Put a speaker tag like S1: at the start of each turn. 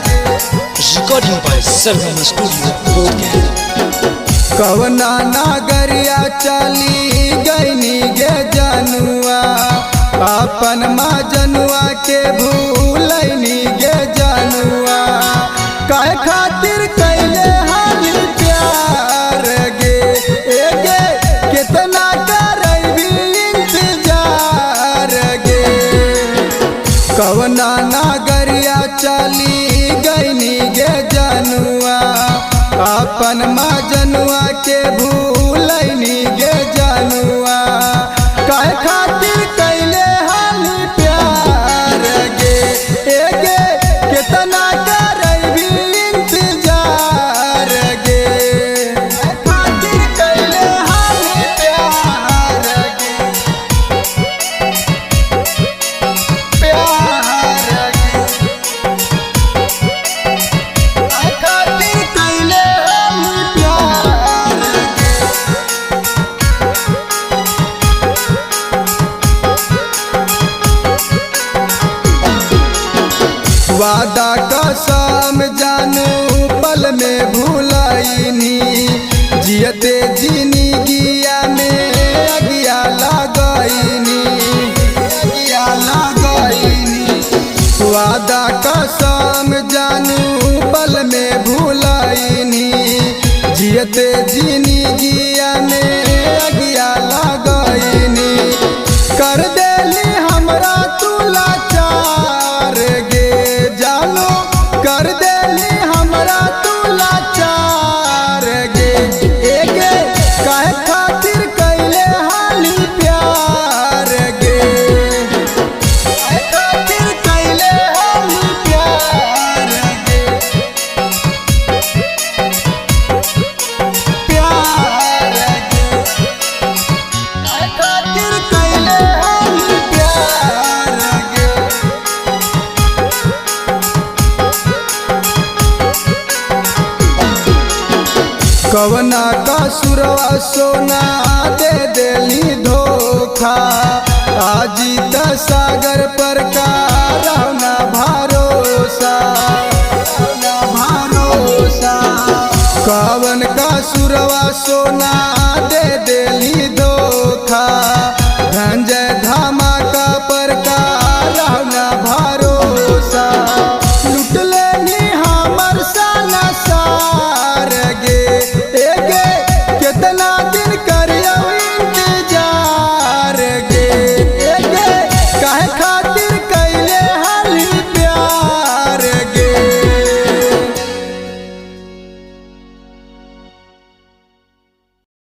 S1: Recording by Sargama Studio, Bodhgaya।
S2: कवना नागरिया चली गईनी गे जनुआ, अपन माँ जनुआ के भूलैनी गे जनुआ। काहे खातिर कैले हाली प्यार गे, गे कितना करबी इंतजार गे। कवना नागरिया चली गईनी गे जनुआ, अपन माँ जनुआ के भूलैनी गे जनुआ। काहे खातिर कैले हाली प्यार गे, गे कितना करबी इंतजार गे। काहे खातिर कैले हाली प्यार गे, प्यार गे। काहे खातिर कैले हाली प्यार गे। वादा कसम जानू पल में भूलैनी, जियते जिंदगिया में अगिया लगैनी, अगिया लगैनी। वादा कसम जानू पल में भूलैनी, जियते जिंदगिया में अगिया लगैनी। कर देली हमरा तू लाचार गे जानो, कर देली हमरा तू लाचार गे। गे काहे खातिर कैले हाली प्यार गे, काहे खातिर कैले हाली प्यार गे, प्यार गे। काहे खातिर कैले हाली प्यार गे। कवना का सुरवा सोना दे देली धोखा, आजीत सागर पर का रहना भरोसा, रहना भरोसा। कवन का सुरवा सोना दे